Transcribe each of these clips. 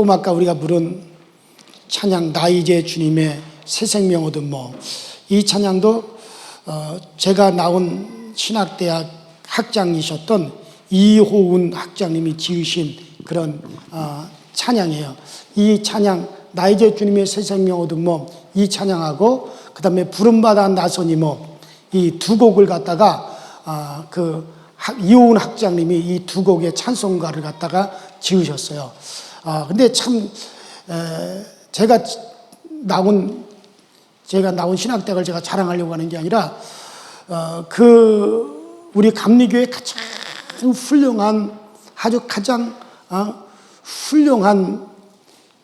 조금 아까 우리가 부른 찬양 나 이제 주님의 새 생명 얻은 몸, 이 찬양도 제가 나온 신학대학 학장이셨던 이호운 학장님이 지으신 그런 찬양이에요. 이 찬양 나 이제 주님의 새 생명 얻은 몸, 이 찬양하고 그 다음에 부름받아 나서니 몸, 이 두 곡을 갖다가 이호운 학장님이 이 두 곡의 찬송가를 갖다가 지으셨어요. 근데 참 제가 나온 신학대학을 제가 자랑하려고 하는 게 아니라 우리 감리교회 가장 훌륭한 아주 가장 훌륭한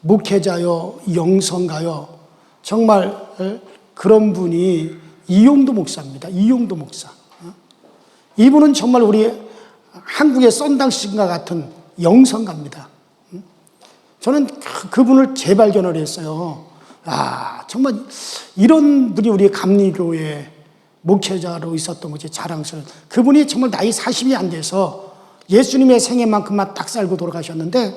목회자요 영성가요 정말 그런 분이 이용도 목사입니다. 이용도 목사. 이분은 정말 우리 한국의 썬당식과 같은 영성가입니다. 저는 그분을 재발견을 했어요. 정말 이런 분이 우리 감리교회 목회자로 있었던 것이 자랑스러운. 그분이 정말 나이 40이 안 돼서 예수님의 생애만큼만 딱 살고 돌아가셨는데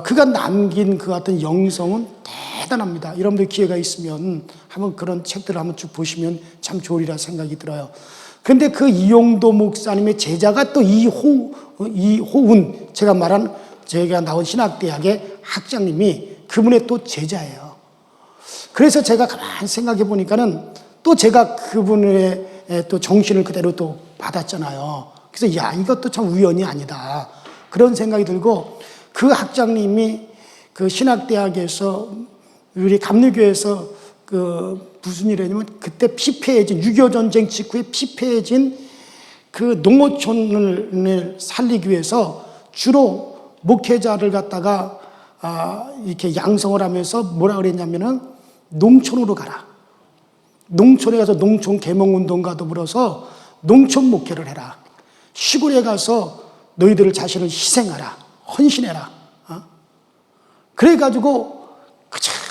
그가 남긴 그 같은 영성은 대단합니다. 여러분들 기회가 있으면 한번 그런 책들을 한번 쭉 보시면 참 좋으리라 생각이 들어요. 근데 그 이용도 목사님의 제자가 또 이호운, 제가 나온 신학대학의 학장님이 그분의 또 제자예요. 그래서 제가 가만히 생각해 보니까는 또 제가 그분의 또 정신을 그대로 또 받았잖아요. 그래서 이것도 참 우연이 아니다. 그런 생각이 들고 그 학장님이 그 신학대학에서 우리 감리교회에서 무슨 일을 했냐면 그때 피폐해진 6.25 전쟁 직후에 피폐해진 그 농어촌을 살리기 위해서 주로 목회자를 갖다가 이렇게 양성을 하면서 뭐라 그랬냐면은 농촌으로 가라. 농촌에 가서 농촌 계몽운동과 더불어서 농촌 목회를 해라. 시골에 가서 너희들 자신을 희생하라. 헌신해라. 그래가지고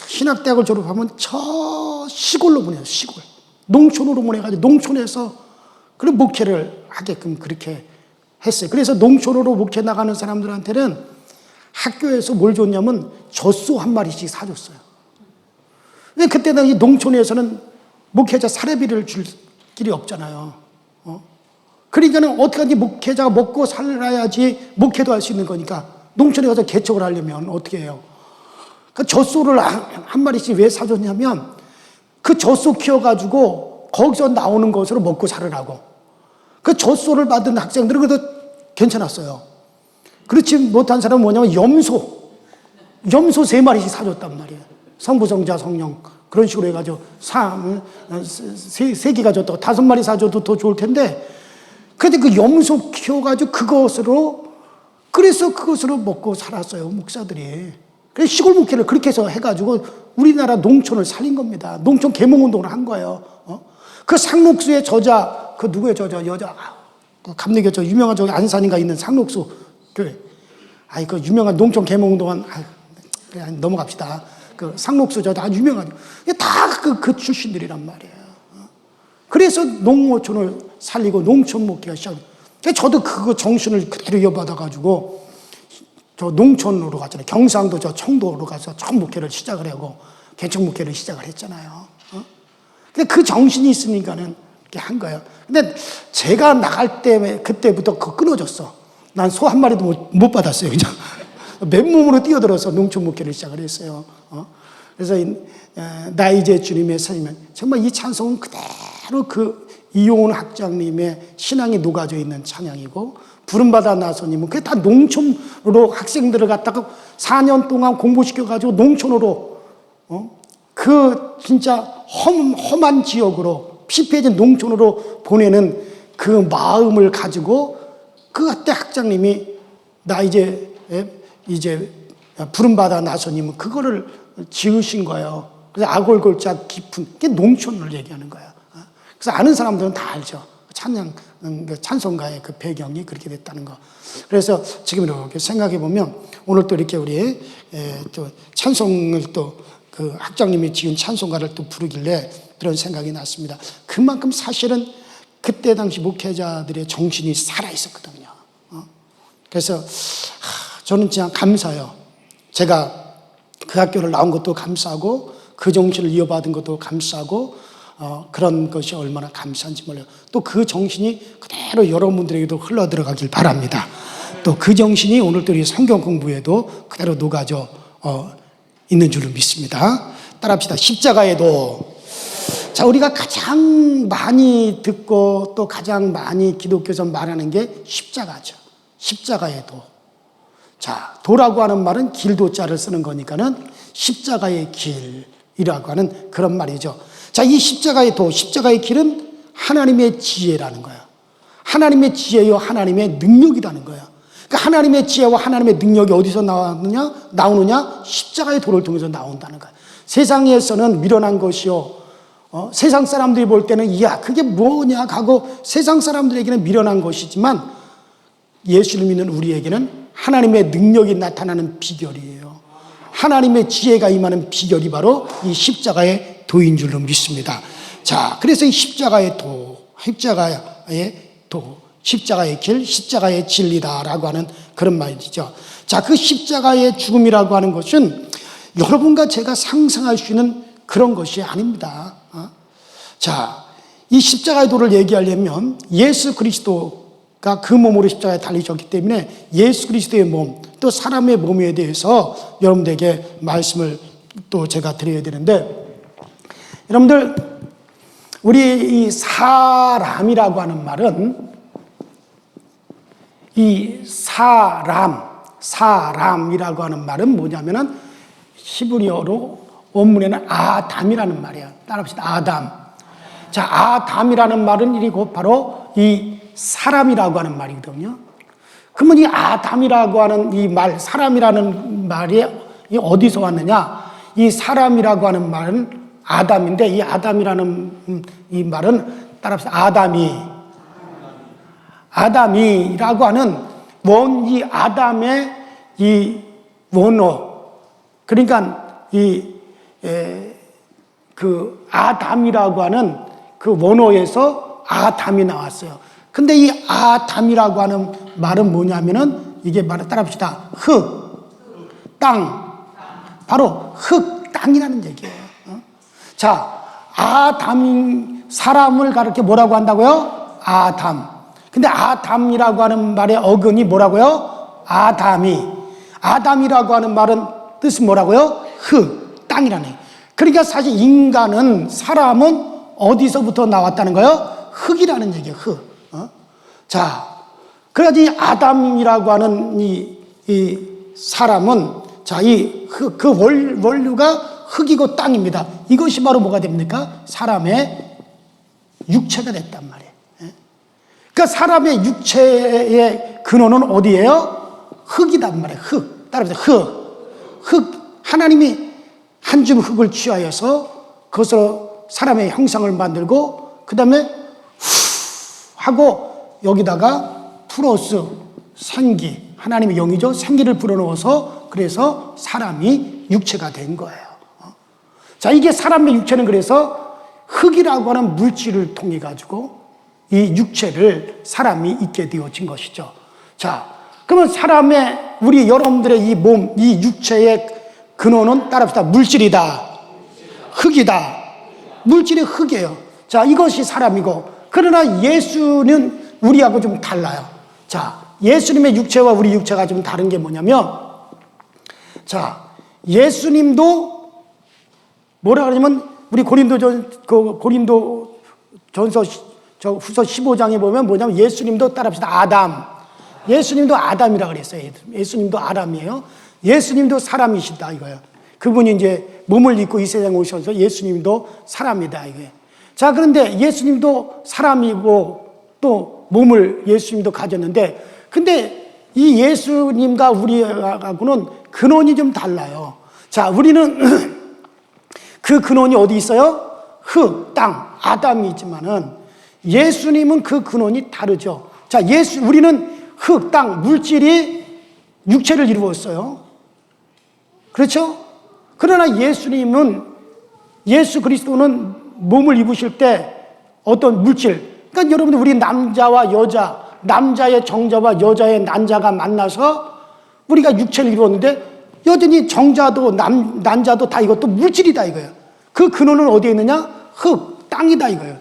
신학대학을 졸업하면 저 시골로 보내요. 시골. 농촌으로 보내가지고 농촌에서 그런 목회를 하게끔 그렇게 했어요. 그래서 농촌으로 목회 나가는 사람들한테는 학교에서 뭘 줬냐면 젖소 한 마리씩 사줬어요. 왜 그때 당시 농촌에서는 목회자 사례비를 줄 길이 없잖아요. 그러니까는 어떻게든지 목회자가 먹고 살아야지 목회도 할 수 있는 거니까 농촌에 가서 개척을 하려면 어떻게 해요? 그 젖소를 한 마리씩 왜 사줬냐면 그 젖소 키워가지고 거기서 나오는 것으로 먹고 살으라고. 그 젖소를 받은 학생들은 그래도 괜찮았어요. 그렇지 못한 사람은 뭐냐면 염소 3마리씩 사줬단 말이에요. 성부, 성자, 성령 그런 식으로 해가지고 3개가 줬다고 5마리 사줘도 더 좋을 텐데 근데 그 염소 키워가지고 그래서 그것으로 먹고 살았어요, 목사들이. 그래서 시골 목회를 그렇게 해서 해가지고 우리나라 농촌을 살린 겁니다. 농촌 계몽운동을 한 거예요. 그 상록수의 저자, 그 누구의 저자, 여자, 그 감리교 저 유명한 저기 안산인가 있는 상록수 교회. 그 유명한 농촌 계몽운동한, 그냥 넘어갑시다. 그 상록수 저자 아주 유명한, 다 그 출신들이란 말이에요. 그래서 농어촌을 살리고 농촌 목회가 시작돼요. 저도 그거 정신을 그대로 이어받아가지고 저 농촌으로 갔잖아요. 경상도 저 청도로 가서 처음 목회를 시작을 하고 개척 목회를 시작을 했잖아요. 근데 그 정신이 있으니까는 이렇게 한 거예요. 근데 제가 나갈 때 그때부터 끊어졌어. 난 소 한 마리도 못 받았어요. 그냥 맨몸으로 뛰어들어서 농촌 목회를 시작을 했어요. 그래서 나 이제 주님의 생명, 정말 이 찬송은 그대로 그 이용훈 학장님의 신앙이 녹아져 있는 찬양이고 부름받아 나서님은 그게 다 농촌으로 학생들을 갖다가 4년 동안 공부시켜가지고 농촌으로 그 진짜 험한 지역으로 피폐해진 농촌으로 보내는 그 마음을 가지고 그때 학장님이 나 이제 부름받아 나서님은 그거를 지으신 거예요. 그래서 아골골자 깊은 게 농촌을 얘기하는 거예요. 그래서 아는 사람들은 다 알죠. 찬송가의 그 배경이 그렇게 됐다는 거. 그래서 지금 이렇게 생각해 보면 오늘 또 이렇게 우리 또 찬송을 또 그 학장님이 지은 찬송가를 또 부르길래 그런 생각이 났습니다. 그만큼 사실은 그때 당시 목회자들의 정신이 살아 있었거든요. 그래서 저는 진짜 감사해요. 제가 그 학교를 나온 것도 감사하고 그 정신을 이어받은 것도 감사하고 그런 것이 얼마나 감사한지 몰라요. 또 그 정신이 그대로 여러분들에게도 흘러들어가길 바랍니다. 또 그 정신이 오늘도 우리 성경 공부에도 그대로 녹아져 있는 줄로 믿습니다. 따라합시다. 십자가의 도. 자, 우리가 가장 많이 듣고 또 가장 많이 기독교에서 말하는 게 십자가죠. 십자가의 도. 자, 도라고 하는 말은 길도자를 쓰는 거니까는 십자가의 길이라고 하는 그런 말이죠. 자, 이 십자가의 도, 십자가의 길은 하나님의 지혜라는 거예요. 하나님의 지혜요, 하나님의 능력이라는 거예요. 그러니까 하나님의 지혜와 하나님의 능력이 어디서 나오느냐? 십자가의 도를 통해서 나온다는 거예요. 세상에서는 미련한 것이요. 세상 사람들이 볼 때는 이야 그게 뭐냐 하고 세상 사람들에게는 미련한 것이지만 예수를 믿는 우리에게는 하나님의 능력이 나타나는 비결이에요. 하나님의 지혜가 임하는 비결이 바로 이 십자가의 도인 줄로 믿습니다. 자, 그래서 이 십자가의 도, 십자가의 길, 십자가의 진리다라고 하는 그런 말이죠. 자, 그 십자가의 죽음이라고 하는 것은 여러분과 제가 상상할 수 있는 그런 것이 아닙니다. 자, 이 십자가의 도를 얘기하려면 예수 그리스도가 그 몸으로 십자가에 달리셨기 때문에 예수 그리스도의 몸, 또 사람의 몸에 대해서 여러분들에게 말씀을 또 제가 드려야 되는데, 여러분들, 우리 이 사람이라고 하는 말은 이 사람이라고 하는 말은 뭐냐면은 히브리어로 원문에는 아담이라는 말이에요. 따라합시다. 아담. 자, 아담이라는 말은 이리고 바로 이 사람이라고 하는 말이거든요. 그러면 이 아담이라고 하는 이 말, 사람이라는 말이 어디서 왔느냐? 이 사람이라고 하는 말은 아담인데 이 아담이라는 이 말은 따라합시다. 아담이라고 하는 이 아담의 이 원어, 그러니까 그 아담이라고 하는 그 원어에서 아담이 나왔어요. 근데 이 아담이라고 하는 말은 뭐냐면은 이게 바로 따라합시다. 땅. 바로 땅이라는 얘기예요. 자, 사람을 가르쳐 뭐라고 한다고요? 아담. 근데 아담이라고 하는 말의 어근이 뭐라고요? 아담이라고 하는 말은 뜻은 뭐라고요? 땅이라는 얘기예요. 그러니까 사실 인간은, 사람은 어디서부터 나왔다는 거예요? 흙이라는 얘기예요. 자, 그래야지 아담이라고 하는 이 사람은, 자, 그 원류가 흙이고 땅입니다. 이것이 바로 뭐가 됩니까? 사람의 육체가 됐단 말이에요. 그러니까 사람의 육체의 근원은 어디예요? 흙이단 말이에요. 따라서 하나님이 한 줌 흙을 취하여서 그것으로 사람의 형상을 만들고 그 다음에 하고 여기다가 프로스 생기, 하나님의 영이죠. 생기를 불어넣어서 그래서 사람이 육체가 된 거예요. 자, 이게 사람의 육체는 그래서 흙이라고 하는 물질을 통해 가지고 이 육체를 사람이 있게 되어진 것이죠. 자, 그러면 우리 여러분들의 이 몸, 이 육체의 근원은 따라합시다. 물질이다. 흙이다. 물질이 흙이에요. 자, 이것이 사람이고, 그러나 예수는 우리하고 좀 달라요. 자, 예수님의 육체와 우리 육체가 좀 다른 게 뭐냐면, 자, 예수님도 뭐라 그러냐면, 우리 고린도전서 후서 15장에 보면 뭐냐면 예수님도 따라합시다. 아담. 예수님도 아담이라 그랬어요. 예수님도 아담이에요. 예수님도 사람이시다 이거예요. 그분이 이제 몸을 입고 이 세상에 오셔서 예수님도 사람이다 이거예요. 자, 그런데 예수님도 사람이고 또 몸을 예수님도 가졌는데, 근데 이 예수님과 우리하고는 근원이 좀 달라요. 자, 우리는 그 근원이 어디 있어요? 땅, 아담이 있지만은 예수님은 그 근원이 다르죠. 자, 우리는 땅, 물질이 육체를 이루었어요. 그렇죠? 그러나 예수 그리스도는 몸을 입으실 때 어떤 물질, 그러니까 여러분들 우리 남자와 여자, 남자의 정자와 여자의 난자가 만나서 우리가 육체를 이루었는데 여전히 정자도 난자도 다 이것도 물질이다 이거예요. 그 근원은 어디에 있느냐? 흙, 땅이다 이거예요.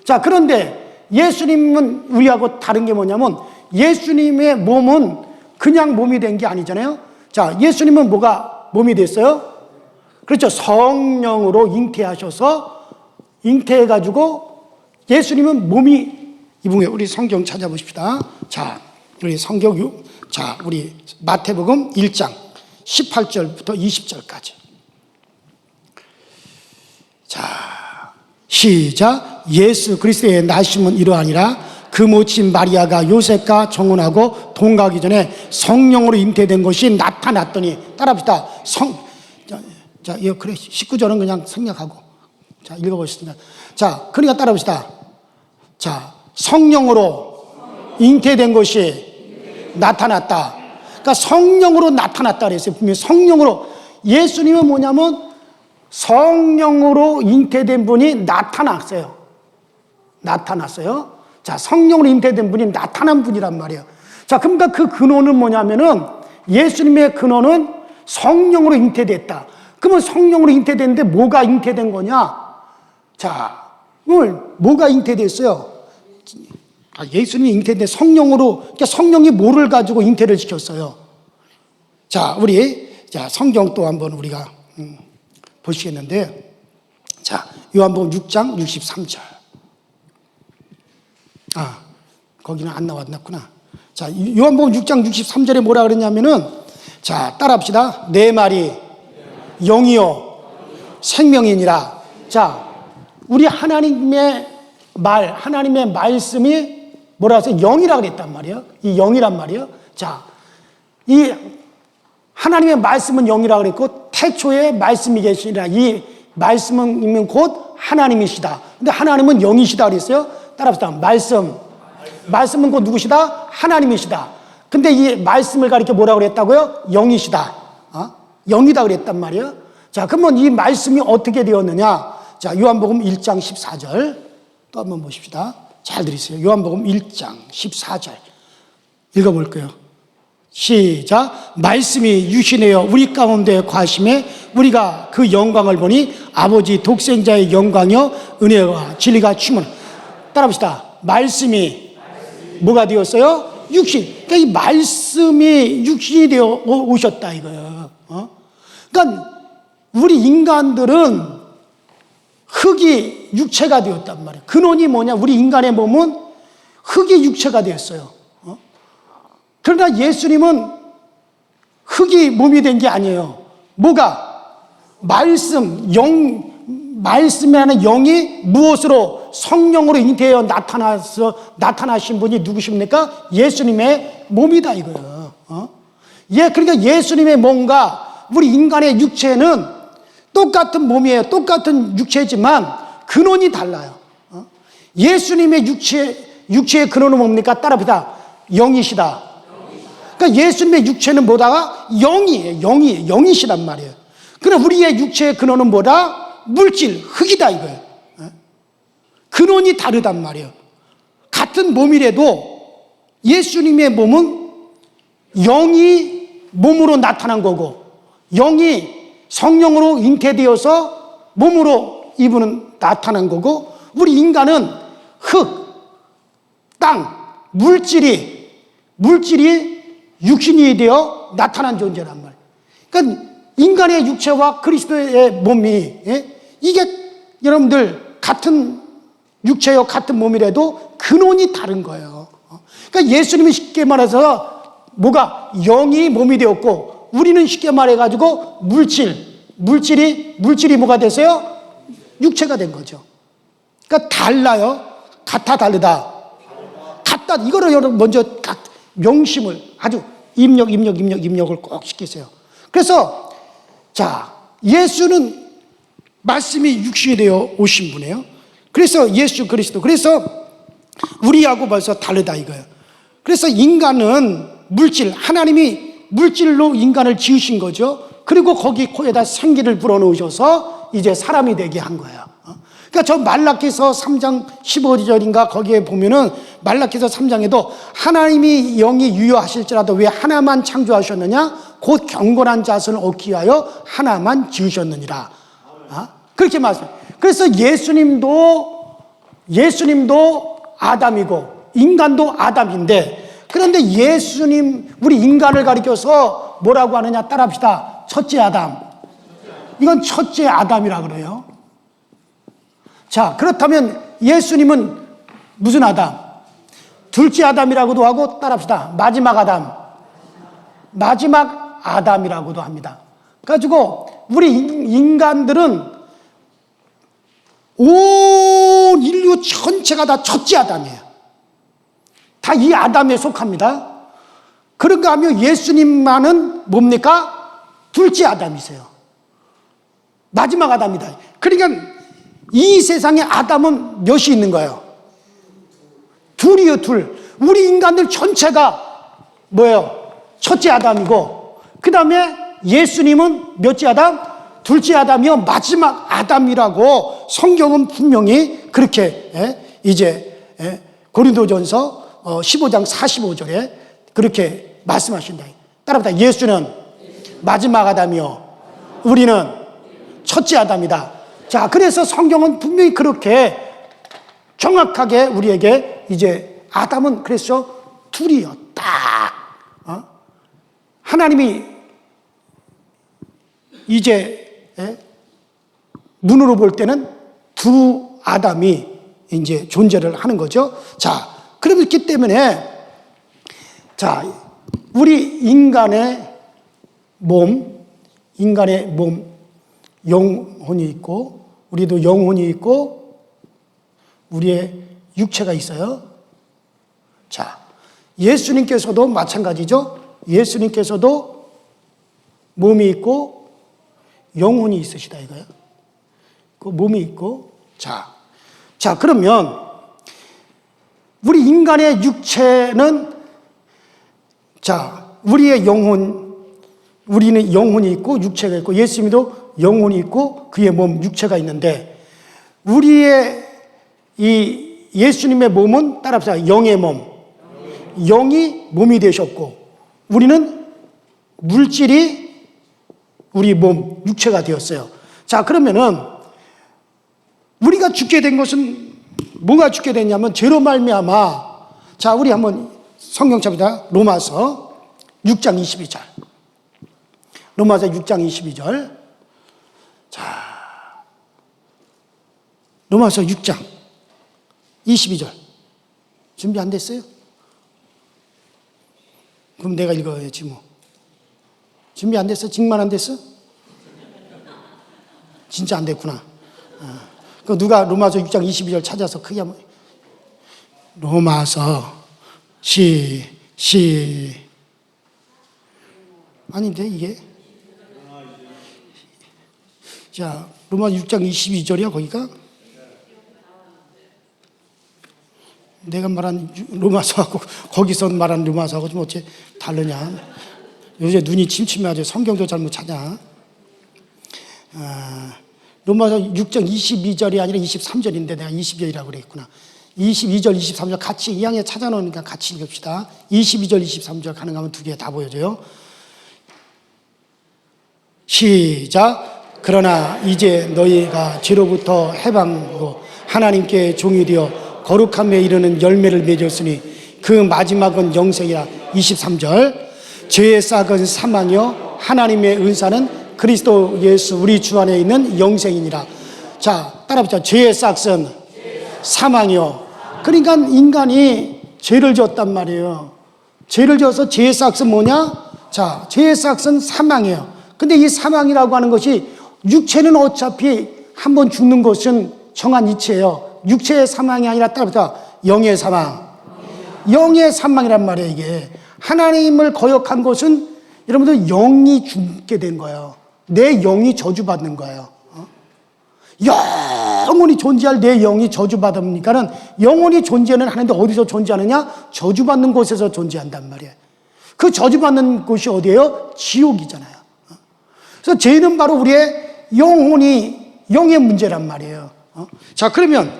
자, 그런데 예수님은 우리하고 다른 게 뭐냐면 예수님의 몸은 그냥 몸이 된 게 아니잖아요. 자, 예수님은 뭐가 몸이 됐어요? 그렇죠. 성령으로 잉태하셔서 잉태해가지고 예수님은 몸이 이분에 우리 성경 찾아보십시다. 자, 우리 성경 우리 마태복음 1장 18절부터 20절까지. 자, 시작. 예수 그리스도의 나심은 이러하니라. 그 모친 마리아가 요셉과 정혼하고 동거하기 전에 성령으로 잉태된 것이 나타났더니, 따라합시다. 자, 이거 그래 19절은 그냥 생략하고, 자, 읽어보겠습니다. 자, 그러니까 따라합시다. 자, 성령으로 잉태된 것이 나타났다. 그러니까 성령으로 나타났다 그랬어요. 분명히 성령으로. 예수님은 뭐냐면 성령으로 잉태된 분이 나타났어요. 자, 성령으로 잉태된 분이 나타난 분이란 말이에요. 자, 그러니까 그 근원은 뭐냐면은 예수님의 근원은 성령으로 잉태됐다. 그러면 성령으로 잉태됐는데 뭐가 잉태된 거냐? 자, 오늘 뭐가 잉태됐어요? 예수님이 잉태된 성령으로, 그러니까 성령이 뭐를 가지고 잉태를 시켰어요? 자, 자, 성경 또 한번 우리가 보시겠는데, 자, 요한복음 6장 63절. 거기는 안 나왔구나. 자, 요한복음 6장 63절에 뭐라 그랬냐면은, 자, 따라합시다. 내 말이 영이요 생명이니라. 자, 우리 하나님의 말씀이 뭐라 하세요? 영이라 그랬단 말이에요. 이 영이란 말이에요. 자, 이 하나님의 말씀은 영이라 그랬고, 태초에 말씀이 계시니라. 이 말씀은 곧 하나님이시다. 근데 하나님은 영이시다 그랬어요. 따라합시다. 말씀은 곧 누구시다? 하나님이시다. 근데 이 말씀을 가리켜 뭐라고 그랬다고요? 영이시다. 영이다 그랬단 말이에요. 자, 그러면 이 말씀이 어떻게 되었느냐? 자, 요한복음 1장 14절 또 한번 보십시다. 잘 들으세요. 요한복음 1장 14절 읽어볼게요. 시작. 말씀이 유신하여 우리 가운데 과심해 우리가 그 영광을 보니 아버지 독생자의 영광이요 은혜와 진리가 충만. 따라합시다. 말씀이 뭐가 되었어요? 육신. 그러니까 이 말씀이 육신이 되어 오셨다 이거예요. 그러니까 우리 인간들은 흙이 육체가 되었단 말이에요. 근원이 뭐냐? 우리 인간의 몸은 흙이 육체가 되었어요. 그러나 예수님은 흙이 몸이 된 게 아니에요. 뭐가? 말씀이라는 영이 무엇으로? 성령으로 잉태하여 나타나신 분이 누구십니까? 예수님의 몸이다 이거예요. 그러니까 예수님의 몸과 우리 인간의 육체는 똑같은 몸이에요. 똑같은 육체지만 근원이 달라요. 예수님의 육체의 근원은 뭡니까? 따라합시다. 영이시다. 그러니까 예수님의 육체는 뭐다가? 영이시단 말이에요. 그러나 우리의 육체의 근원은 뭐다? 물질, 흙이다 이거예요. 근원이 다르단 말이에요. 같은 몸이라도 예수님의 몸은 영이 몸으로 나타난 거고, 영이 성령으로 잉태되어서 몸으로 이분은 나타난 거고, 우리 인간은 흙, 땅, 물질이 육신이 되어 나타난 존재란 말이에요. 그러니까 인간의 육체와 그리스도의 몸이, 이게 여러분들 같은 육체요 같은 몸이라도 근원이 다른 거예요. 그러니까 예수님이 쉽게 말해서 뭐가? 영이 몸이 되었고, 우리는 쉽게 말해가지고 물질이 뭐가 됐어요? 육체가 된 거죠. 그러니까 달라요. 같아 다르다. 같다. 이거를 여러분 먼저 명심을 아주 입력을 꼭 시키세요. 그래서 자, 예수는 말씀이 육신이 되어 오신 분이에요. 그래서 예수 그리스도. 그래서 우리하고 벌써 다르다 이거예요. 그래서 인간은 하나님이 물질로 인간을 지으신 거죠. 그리고 거기 코에다 생기를 불어넣으셔서 이제 사람이 되게 한 거예요. 그러니까 저 말라기서 3장 15절인가 거기에 보면은 말라기서 3장에도 하나님이 영이 유효하실지라도 왜 하나만 창조하셨느냐? 곧 경건한 자손을 얻기 위하여 하나만 지으셨느니라. 그렇게 말씀해요. 그래서 예수님도 아담이고 인간도 아담인데, 그런데 예수님, 우리 인간을 가리켜서 뭐라고 하느냐 따라합시다. 첫째 아담. 이건 첫째 아담이라 그래요. 자, 그렇다면 예수님은 무슨 아담? 둘째 아담이라고도 하고 따라합시다. 마지막 아담. 마지막 아담이라고도 합니다. 그래가지고 우리 인간들은 온 인류 전체가 다 첫째 아담이에요. 다 이 아담에 속합니다. 그런가 하면 예수님만은 뭡니까? 둘째 아담이세요. 마지막 아담이다. 그러니까 이 세상에 아담은 몇이 있는 거예요? 둘이요, 둘. 우리 인간들 전체가 뭐예요? 첫째 아담이고, 그 다음에 예수님은 몇째 아담? 둘째 아담이요, 마지막 아담이라고 성경은 분명히 그렇게 이제 고린도전서 15장 45절에 그렇게 말씀하신다. 따라합니다. 예수는 마지막 아담이요, 우리는 첫째 아담이다. 자, 그래서 성경은 분명히 그렇게 정확하게 우리에게 이제 아담은 그래서 둘이요, 딱. 하나님이 이제 눈으로 볼 때는 두 아담이 이제 존재를 하는 거죠. 자, 그렇기 때문에 자, 우리 인간의 몸, 영혼이 있고, 우리도 영혼이 있고, 우리의 육체가 있어요. 자, 예수님께서도 마찬가지죠. 예수님께서도 몸이 있고 영혼이 있으시다 이거예요. 그 몸이 있고, 자, 그러면 우리 인간의 육체는, 자, 우리의 영혼, 우리는 영혼이 있고 육체가 있고, 예수님도 영혼이 있고 그의 몸, 육체가 있는데, 우리의 이 예수님의 몸은 따라합시다. 영의 몸. 영이 몸이 되셨고, 우리는 물질이 우리 몸, 육체가 되었어요. 자, 그러면은 우리가 죽게 된 것은 뭐가 죽게 됐냐면 죄로 말미암아. 자, 우리 한번 성경 찾자. 로마서 6장 22절. 로마서 6장 22절. 자, 로마서 6장 22절. 준비 안 됐어요? 그럼 내가 읽어야지 뭐. 준비 안 됐어? 정말 안 됐어? 진짜 안 됐구나. 그 누가 로마서 6장 22절 찾아서 크게 한번. 로마서 아닌데 이게? 자, 로마서 6장 22절이야 거기가? 내가 말한 로마서하고 거기서 말한 로마서하고 좀 어째 다르냐? 요새 눈이 침침해가지고 성경도 잘 못 찾아. 로마서 6장 22절이 아니라 23절인데 내가 22절이라고 그랬구나. 22절, 23절 같이 이 양에 찾아놓으니까 같이 읽읍시다. 22절, 23절 가능하면 두 개 다 보여줘요. 시작. 그러나 이제 너희가 죄로부터 해방하고 하나님께 종이 되어 거룩함에 이르는 열매를 맺었으니 그 마지막은 영생이라. 23절. 죄의 싹은 사망이요 하나님의 은사는 그리스도 예수 우리 주 안에 있는 영생이니라. 자, 따라합시다. 죄의 싹은 사망이요. 그러니까 인간이 죄를 지었단 말이에요. 죄를 지어서 죄의 싹은 뭐냐? 자, 죄의 싹은 사망이에요. 근데 이 사망이라고 하는 것이, 육체는 어차피 한번 죽는 것은 정한 이치예요. 육체의 사망이 아니라 따라합시다. 영의 사망. 영의 사망이란 말이에요. 이게 하나님을 거역한 것은 여러분들 영이 죽게 된 거예요. 내 영이 저주받는 거예요. 영원히 존재할 내 영이 저주받으니까는, 영원히 존재는 하는데 어디서 존재하느냐? 저주받는 곳에서 존재한단 말이에요. 그 저주받는 곳이 어디예요? 지옥이잖아요. 그래서 죄는 바로 우리의 영의 문제란 말이에요. 자, 그러면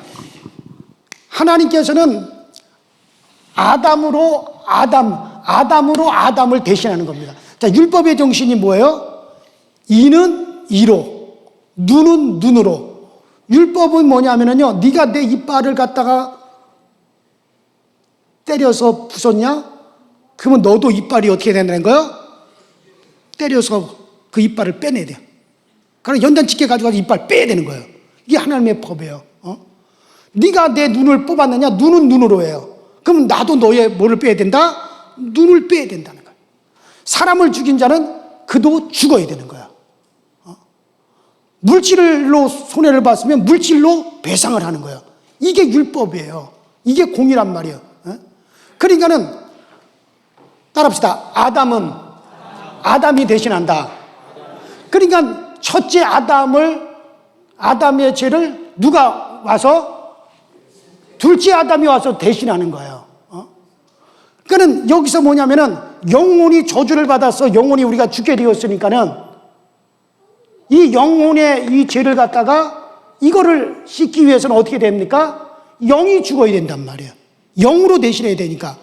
하나님께서는 아담으로 아담을 대신하는 겁니다. 자, 율법의 정신이 뭐예요? 이는 이로, 눈은 눈으로. 율법은 뭐냐면요, 네가 내 이빨을 갖다가 때려서 부쉈냐? 그러면 너도 이빨이 어떻게 된다는 거예요? 때려서 그 이빨을 빼내야 돼요. 그럼 연단집게 가져가서 이빨 빼야 되는 거예요. 이게 하나님의 법이에요. 네가 내 눈을 뽑았느냐? 눈은 눈으로 해요. 그럼 나도 너의 뭐를 빼야 된다? 눈을 빼야 된다는 거예요. 사람을 죽인 자는 그도 죽어야 되는 거야. 물질로 손해를 봤으면 물질로 배상을 하는 거예요. 이게 율법이에요. 이게 공의란 말이에요. 그러니까는 따라합시다. 아담이 대신한다. 그러니까 첫째 아담의 죄를 누가 와서? 둘째 아담이 와서 대신하는 거예요. 그러니까 여기서 뭐냐면은 영혼이 저주를 받아서 영혼이 우리가 죽게 되었으니까는 이 영혼의 이 죄를 갖다가 이거를 씻기 위해서는 어떻게 됩니까? 영이 죽어야 된단 말이에요. 영으로 대신해야 되니까.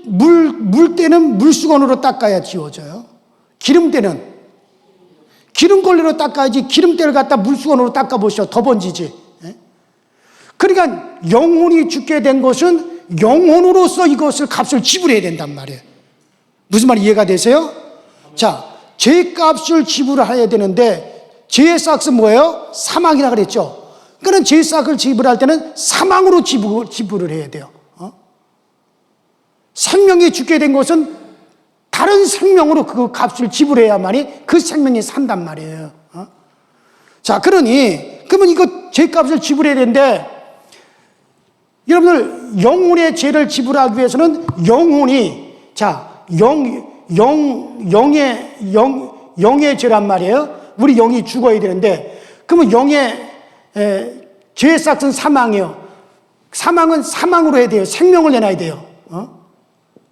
물 때는 물수건으로 닦아야 지워져요. 기름 때는 기름걸레로 닦아야지. 기름때를 갖다 물수건으로 닦아보시오. 더 번지지. 그러니까 영혼이 죽게 된 것은 영혼으로서 이것을 값을 지불해야 된단 말이에요. 무슨 말이 이해가 되세요? 자, 죄값을 지불해야 되는데 죄의 싹은 뭐예요? 사망이라 그랬죠. 그러니까 죄의 싹을 지불할 때는 사망으로 지불을 해야 돼요. 생명이 죽게 된 것은 다른 생명으로 그 값을 지불해야만이 그 생명이 산단 말이에요. 자, 그러면 이거 죄값을 지불해야 되는데 여러분들 영혼의 죄를 지불하기 위해서는 영혼이 영의 죄란 말이에요. 우리 영이 죽어야 되는데 그러면 영의 죄의 싹은 사망이에요. 사망은 사망으로 해야 돼요. 생명을 내놔야 돼요.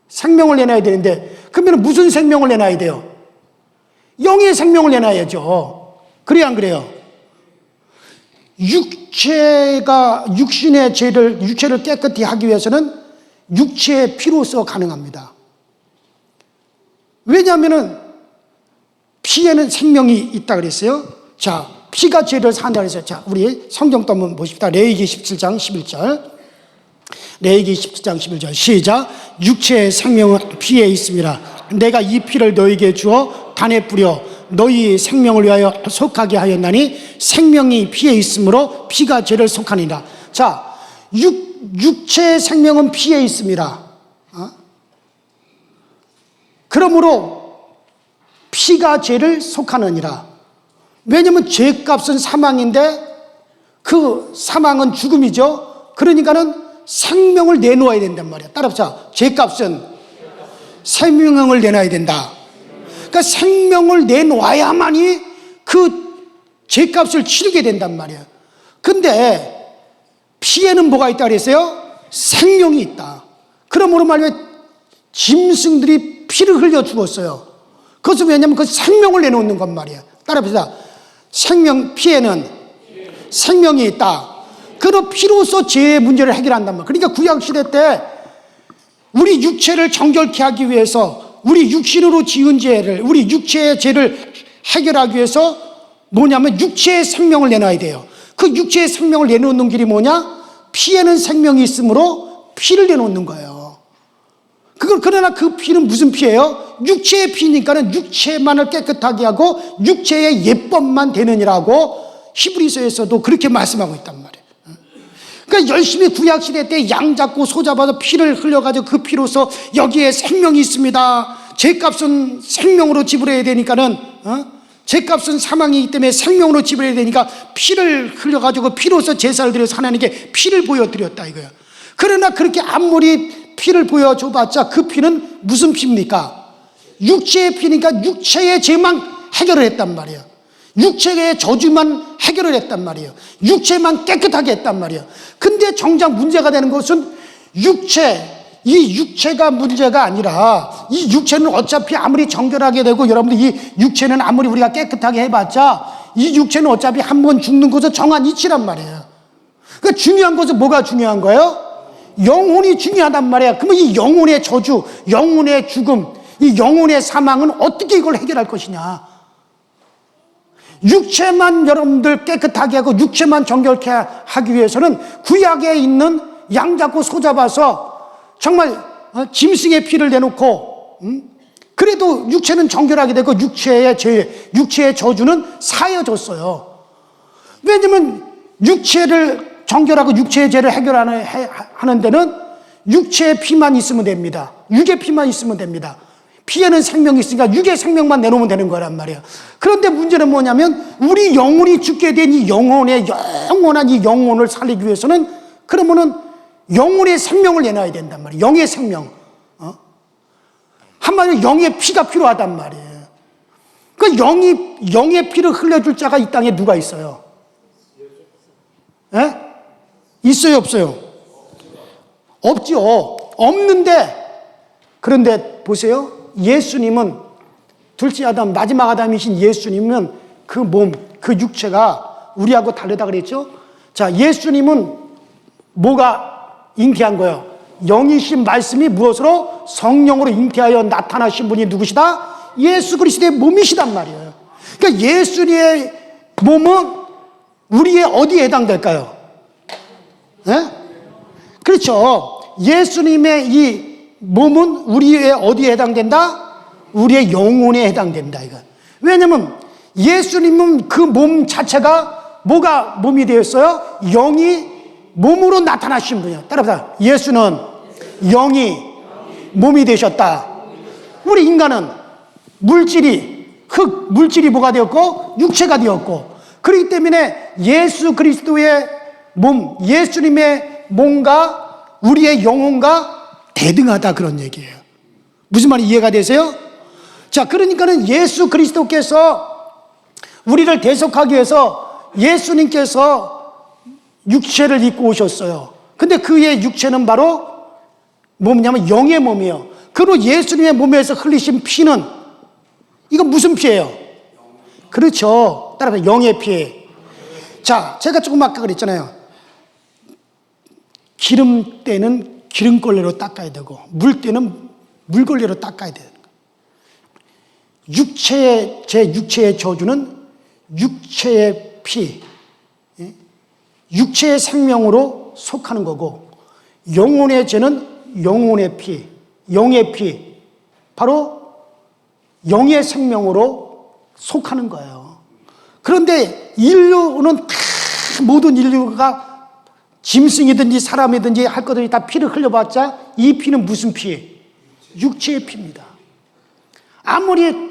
생명을 내놔야 되는데 그러면 무슨 생명을 내놔야 돼요? 영의 생명을 내놔야죠. 그래야 안 그래요? 육신의 죄를 육체를 깨끗이 하기 위해서는 육체의 피로서 가능합니다. 왜냐하면은 피에는 생명이 있다 그랬어요. 자, 피가 죄를 산다 그랬어요. 자, 우리 성경도 한번 보십시다. 레위기 17장 11절. 레위기 17장 11절 시작. 육체의 생명은 피에 있습니다. 내가 이 피를 너에게 주어 단에 뿌려 너희 생명을 위하여 속하게 하였나니 생명이 피에 있으므로 피가 죄를 속하니라. 자, 육체의 생명은 피에 있습니다. 그러므로 피가 죄를 속하느니라. 왜냐하면 죄값은 사망인데 그 사망은 죽음이죠. 그러니까는 생명을 내놓아야 된단 말이야. 따라합시다. 죄값은 생명을 내놔야 된다. 그러니까 생명을 내놓아야만이 그 죄값을 치르게 된단 말이에요. 근데 피에는 뭐가 있다 그랬어요? 생명이 있다. 그러므로 말하면 짐승들이 피를 흘려 죽었어요. 그것은 왜냐하면 그 생명을 내놓는 것 말이에요. 따라합시다. 피에는 생명이 있다. 그 피로서 죄의 문제를 해결한단 말이에요. 그러니까 구약시대 때 우리 육체를 정결케 하기 위해서 우리 육신으로 지은 죄를, 우리 육체의 죄를 해결하기 위해서 뭐냐면 육체의 생명을 내놔야 돼요. 그 육체의 생명을 내놓는 길이 뭐냐? 피에는 생명이 있으므로 피를 내놓는 거예요. 그러나 그 피는 무슨 피예요? 육체의 피니까는 육체만을 깨끗하게 하고 육체의 예법만 되느니라고 히브리서에서도 그렇게 말씀하고 있단 말이에요. 그러니까 열심히 구약시대 때 양 잡고 소 잡아서 피를 흘려가지고 그 피로서 여기에 생명이 있습니다. 죄값은 생명으로 지불해야 되니까는, 죄값은 사망이기 때문에 생명으로 지불해야 되니까 피를 흘려가지고 피로서 제사를 드려서 하나님께 피를 보여드렸다 이거예요. 그러나 그렇게 아무리 피를 보여줘봤자 그 피는 무슨 피입니까? 육체의 피니까 육체의 죄만 해결을 했단 말이에요. 육체의 저주만 해결을 했단 말이에요. 육체만 깨끗하게 했단 말이에요. 근데 정작 문제가 되는 것은 이 육체가 문제가 아니라 이 육체는 어차피 아무리 정결하게 되고 여러분들 이 육체는 아무리 우리가 깨끗하게 해봤자 이 육체는 어차피 한 번 죽는 것은 정한 이치란 말이에요. 그러니까 중요한 것은 뭐가 중요한 거예요? 영혼이 중요하단 말이야. 그러면 이 영혼의 저주, 영혼의 죽음, 이 영혼의 사망은 어떻게 이걸 해결할 것이냐. 육체만 여러분들 깨끗하게 하고 육체만 정결케 하기 위해서는 구약에 있는 양 잡고 소 잡아서 정말 짐승의 피를 내놓고 그래도 육체는 정결하게 되고 육체의 죄, 육체의 저주는 사여졌어요. 왜냐면 육체를 정결하고 육체의 죄를 해결하는 데는 육체의 피만 있으면 됩니다. 육의 피만 있으면 됩니다. 피에는 생명이 있으니까 육의 생명만 내놓으면 되는 거란 말이에요. 그런데 문제는 뭐냐면 우리 영혼이 죽게 된 이 영혼의 영원한 이 영혼을 살리기 위해서는 그러면은 영혼의 생명을 내놔야 된단 말이에요. 영의 생명. 한마디로 영의 피가 필요하단 말이에요. 그 영의 피를 흘려줄 자가 이 땅에 누가 있어요? 예? 있어요, 없어요? 없죠. 없는데, 그런데 보세요. 예수님은, 둘째 아담, 마지막 아담이신 예수님은 그 몸, 그 육체가 우리하고 다르다 그랬죠? 자, 예수님은 뭐가 잉태한 거예요? 영이신 말씀이 무엇으로? 성령으로 잉태하여 나타나신 분이 누구시다? 예수 그리스도의 몸이시단 말이에요. 그러니까 예수님의 몸은 우리의 어디에 해당될까요? 네? 그렇죠. 예수님의 이 몸은 우리의 어디에 해당된다? 우리의 영혼에 해당된다. 이거. 왜냐면 예수님은 그 몸 자체가 뭐가 몸이 되었어요? 영이 몸으로 나타나신 분이에요. 따라서 예수는 영이 몸이 되셨다. 우리 인간은 물질이 물질이 뭐가 되었고 육체가 되었고, 그렇기 때문에 예수 그리스도의 몸, 예수님의 몸과 우리의 영혼과 대등하다, 그런 얘기예요. 무슨 말이 이해가 되세요? 자, 그러니까는 예수 그리스도께서 우리를 대속하기 위해서 예수님께서 육체를 입고 오셨어요. 근데 그의 육체는 바로 뭐냐면 영의 몸이에요. 그리고 예수님의 몸에서 흘리신 피는 이건 무슨 피예요? 그렇죠. 따라서 영의 피. 자, 제가 조금 아까 그랬잖아요. 기름 때는 기름걸레로 닦아야 되고 물 때는 물걸레로 닦아야 돼요. 제 육체의 저주는 육체의 피, 육체의 생명으로 속하는 거고, 영혼의 죄는 영혼의 피, 영의 피, 바로 영의 생명으로 속하는 거예요. 그런데 인류는 다 모든 인류가 짐승이든지 사람이든지 할 것들이 다 피를 흘려봤자 이 피는 무슨 피? 육체의 피입니다. 아무리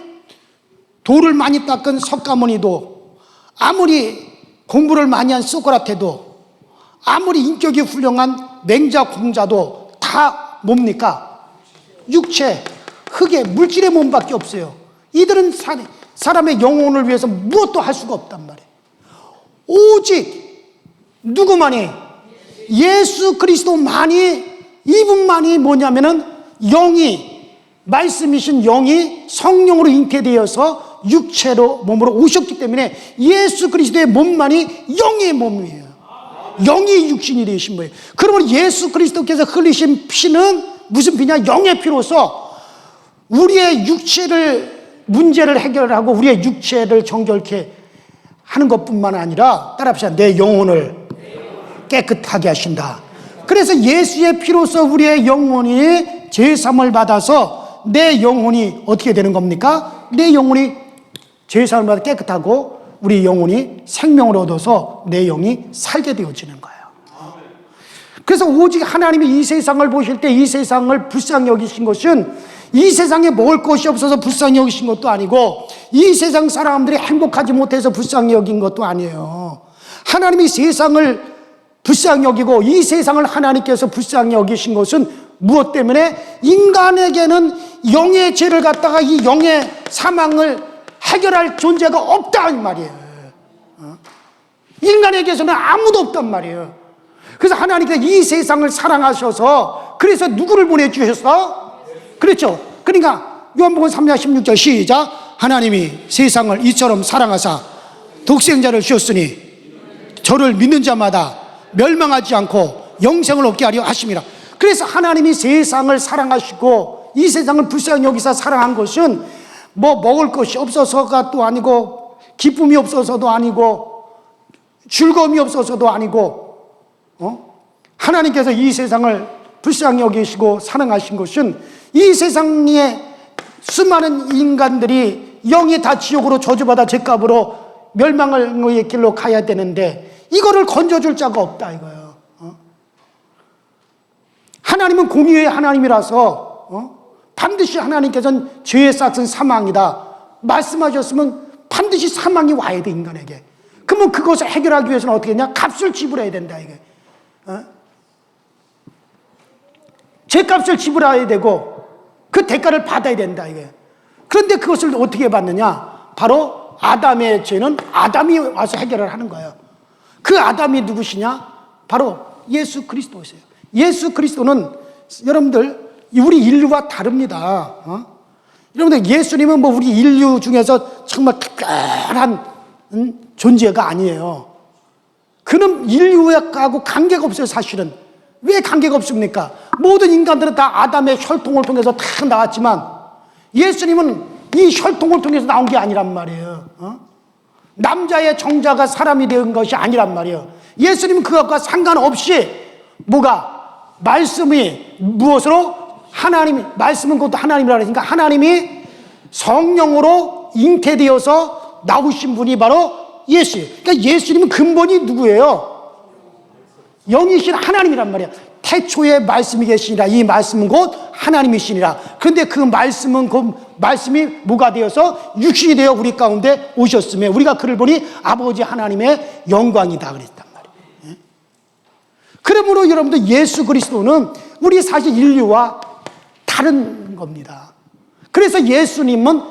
돌을 많이 닦은 석가모니도, 아무리 공부를 많이 한 소크라테도, 아무리 인격이 훌륭한 맹자 공자도 다 뭡니까? 육체, 흙의 물질의 몸밖에 없어요. 이들은 사람의 영혼을 위해서 무엇도 할 수가 없단 말이에요. 오직 누구만이? 예수 그리스도만이, 이분만이 뭐냐면은 영이, 말씀이신 영이 성령으로 잉태되어서 육체로 몸으로 오셨기 때문에 예수 그리스도의 몸만이 영의 몸이에요. 영이 육신이 되신 거예요. 그러면 예수 그리스도께서 흘리신 피는 무슨 피냐? 영의 피로서 우리의 육체를 문제를 해결하고 우리의 육체를 정결케 하는 것뿐만 아니라, 따라합시다. 내 영혼을 깨끗하게 하신다. 그래서 예수의 피로서 우리의 영혼이 제사함을 받아서 내 영혼이 어떻게 되는 겁니까? 내 영혼이 제사함을 받아 깨끗하고 우리 영혼이 생명을 얻어서 내 영이 살게 되어지는 거예요. 그래서 오직 하나님이 이 세상을 보실 때 이 세상을 불쌍히 여기신 것은 이 세상에 먹을 것이 없어서 불쌍히 여기신 것도 아니고 이 세상 사람들이 행복하지 못해서 불쌍히 여긴 것도 아니에요. 하나님이 세상을 불쌍히 여기고 이 세상을 하나님께서 불쌍히 여기신 것은 무엇 때문에? 인간에게는 영의 죄를 갖다가 이 영의 사망을 해결할 존재가 없다 이 말이에요. 인간에게서는 아무도 없단 말이에요. 그래서 하나님께서 이 세상을 사랑하셔서 그래서 누구를 보내주셨어? 그렇죠. 그러니까 요한복음 3장 16절 시작. 하나님이 세상을 이처럼 사랑하사 독생자를 주셨으니 저를 믿는 자마다 멸망하지 않고 영생을 얻게 하려 하심이라. 그래서 하나님이 세상을 사랑하시고 이 세상을 불쌍히 여기서 사랑한 것은 뭐 먹을 것이 없어서가 또 아니고, 기쁨이 없어서도 아니고, 즐거움이 없어서도 아니고, 하나님께서 이 세상을 불쌍히 여기시고 사랑하신 것은 이 세상에 수많은 인간들이 영이 다 지옥으로 저주받아 죄값으로 멸망의 길로 가야 되는데 이거를 건져줄 자가 없다 이거예요. 하나님은 공의의 하나님이라서 반드시 하나님께서는 죄의 싹은 사망이다 말씀하셨으면 반드시 사망이 와야 돼, 인간에게. 그러면 그것을 해결하기 위해서는 어떻게 했냐? 값을 지불해야 된다 이게. 죄값을 지불해야 되고 그 대가를 받아야 된다 이게. 그런데 그것을 어떻게 받느냐? 바로 아담의 죄는 아담이 와서 해결을 하는 거예요. 그 아담이 누구시냐? 바로 예수 그리스도세요. 예수 그리스도는 여러분들 우리 인류와 다릅니다. 여러분들 예수님은 뭐 우리 인류 중에서 정말 특별한 존재가 아니에요. 그는 인류하고 관계가 없어요, 사실은. 왜 관계가 없습니까? 모든 인간들은 다 아담의 혈통을 통해서 다 나왔지만 예수님은 이 혈통을 통해서 나온 게 아니란 말이에요. 남자의 정자가 사람이 된 것이 아니란 말이에요. 예수님은 그것과 상관없이 뭐가? 말씀이 무엇으로? 하나님이, 말씀은 그것도 하나님이라고 하니까 하나님이 성령으로 잉태되어서 나오신 분이 바로 예수예요. 그러니까 예수님은 근본이 누구예요? 영이신 하나님이란 말이야. 태초에 말씀이 계시니라. 이 말씀은 곧 하나님이시니라. 그런데 그 말씀은 그 말씀이 뭐가 되어서 육신이 되어 우리 가운데 오셨으며 우리가 그를 보니 아버지 하나님의 영광이다 그랬단 말이에요. 그러므로 여러분들 예수 그리스도는 우리 사실 인류와 다른 겁니다. 그래서 예수님은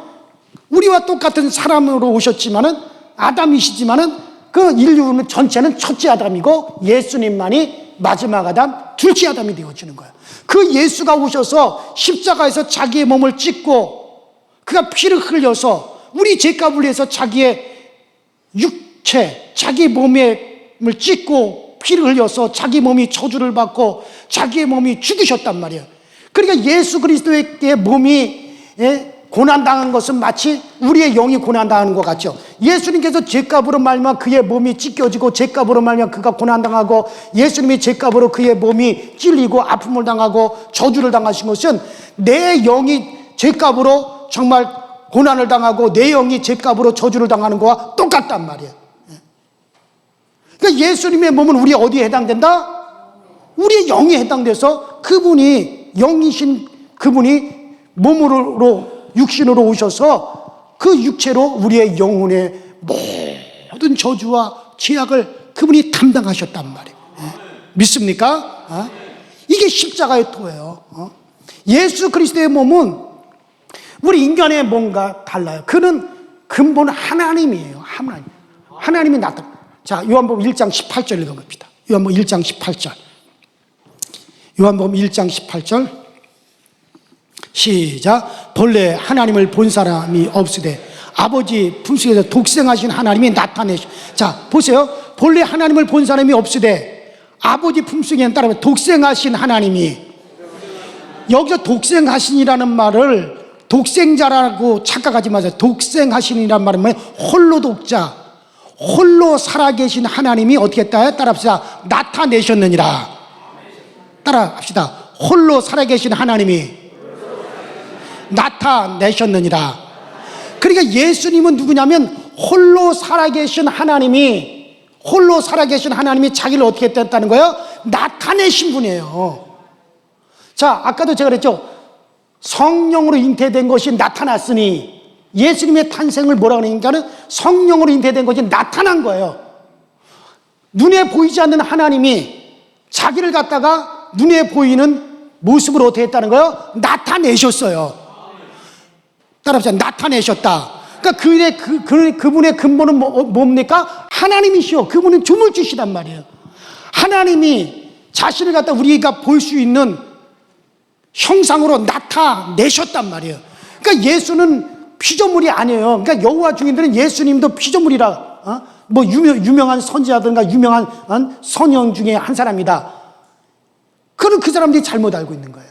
우리와 똑같은 사람으로 오셨지만은 아담이시지만은 그 인류 전체는 첫째 아담이고 예수님만이 마지막 아담, 둘째 아담이 되어지는 거예요. 그 예수가 오셔서 십자가에서 자기의 몸을 찢고 그가 피를 흘려서 우리 죄값을 위해서 자기의 육체, 자기 몸을 찢고 피를 흘려서 자기 몸이 저주를 받고 자기의 몸이 죽으셨단 말이에요. 그러니까 예수 그리스도의 몸이 고난당한 것은 마치 우리의 영이 고난당하는 것 같죠. 예수님께서 죄값으로 말미암아 그의 몸이 찢겨지고 죄값으로 말미암아 그가 고난당하고 예수님이 죄값으로 그의 몸이 찔리고 아픔을 당하고 저주를 당하신 것은 내 영이 죄값으로 정말 고난을 당하고 내 영이 죄값으로 저주를 당하는 것과 똑같단 말이에요. 그러니까 예수님의 몸은 우리 어디에 해당된다? 우리의 영에 해당돼서 그분이 영이신 그분이 몸으로 육신으로 오셔서 그 육체로 우리의 영혼의 모든 저주와 죄악을 그분이 담당하셨단 말이에요. 믿습니까? 이게 십자가의 토예요. 예수 그리스도의 몸은 우리 인간의 몸과 달라요. 그는 근본 하나님이에요. 하나님이 나타나. 자, 요한복음 1장 18절 읽어봅시다. 요한복음 1장 18절. 요한복음 1장 18절. 시작. 본래 하나님을 본 사람이 없으되 아버지 품속에서 독생하신 하나님이 나타내시. 자, 보세요. 본래 하나님을 본 사람이 없으되 아버지 품속에 따르면 독생하신 하나님이, 여기서 독생하신이라는 말을 독생자라고 착각하지 마세요. 독생하신이라는 말은 뭐예요? 홀로 독자, 홀로 살아계신 하나님이 어떻게 했다? 따라합시다. 나타내셨느니라. 따라합시다. 홀로 살아계신 하나님이 나타내셨느니라. 그러니까 예수님은 누구냐면 홀로 살아계신 하나님이 자기를 어떻게 했다는 거예요? 나타내신 분이에요. 자, 아까도 제가 그랬죠. 성령으로 잉태된 것이 나타났으니, 예수님의 탄생을 뭐라 그러니까는 성령으로 잉태된 것이 나타난 거예요. 눈에 보이지 않는 하나님이 자기를 갖다가 눈에 보이는 모습으로 어떻게 했다는 거예요? 나타내셨어요. 따라합시다. 나타내셨다. 그러니까 그분의 근본은 뭡니까? 하나님이시오. 그분은 조물주시단 말이에요. 하나님이 자신을 갖다 우리가 볼 수 있는 형상으로 나타내셨단 말이에요. 그러니까 예수는 피조물이 아니에요. 그러니까 여호와 증인들은 예수님도 피조물이라, 뭐 유명한 선지자든가 유명한 선영 중에 한 사람이다. 그건 그 사람들이 잘못 알고 있는 거예요.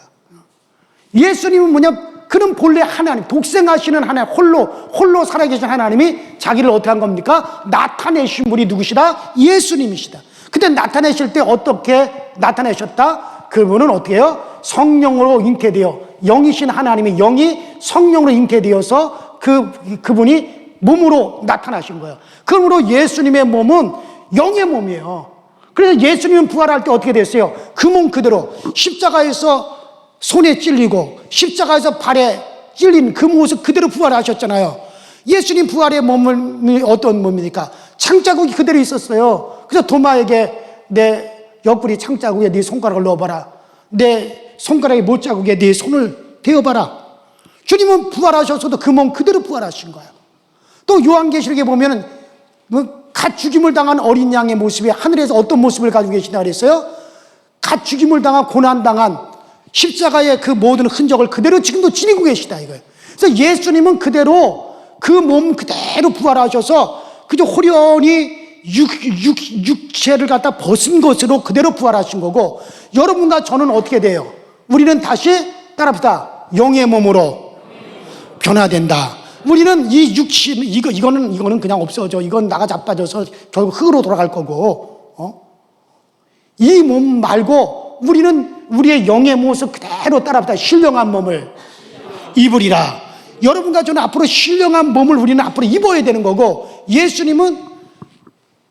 예수님은 뭐냐? 그는 본래 하나님, 독생하시는 하나님, 홀로 살아계신 하나님이 자기를 어떻게 한 겁니까? 나타내신 분이 누구시다? 예수님이시다. 근데 나타내실 때 어떻게 나타내셨다? 그분은 어떻게 해요? 성령으로 잉태되어, 영이신 하나님의 영이 성령으로 잉태되어서 그분이 몸으로 나타나신 거예요. 그러므로 예수님의 몸은 영의 몸이에요. 그래서 예수님은 부활할 때 어떻게 됐어요? 그 몸 그대로 십자가에서 손에 찔리고 십자가에서 발에 찔린 그 모습 그대로 부활하셨잖아요. 예수님 부활의 몸은 어떤 몸입니까? 창자국이 그대로 있었어요. 그래서 도마에게 내 옆구리 창자국에 네 손가락을 넣어봐라. 내 손가락의 못자국에 네 손을 대어봐라. 주님은 부활하셔서도 그 몸 그대로 부활하신 거예요. 또 요한계시록에 보면은 갓 죽임을 당한 어린 양의 모습이 하늘에서 어떤 모습을 가지고 계시냐 그랬어요? 갓 죽임을 당한 고난당한 십자가의 그 모든 흔적을 그대로 지금도 지니고 계시다 이거예요. 그래서 예수님은 그 몸 그대로 부활하셔서 그저 호련히 육체를 갖다 벗은 것으로 그대로 부활하신 거고, 여러분과 저는 어떻게 돼요? 우리는 다시 따라합시다. 영의 몸으로 변화된다. 우리는 이 육신 이거는 그냥 없어져. 이건 나가 자빠져서 결국 흙으로 돌아갈 거고, 이 몸 말고 우리는 우리의 영의 모습 그대로 따라합시다. 신령한 몸을 입으리라. 여러분과 저는 앞으로 신령한 몸을 우리는 앞으로 입어야 되는 거고, 예수님은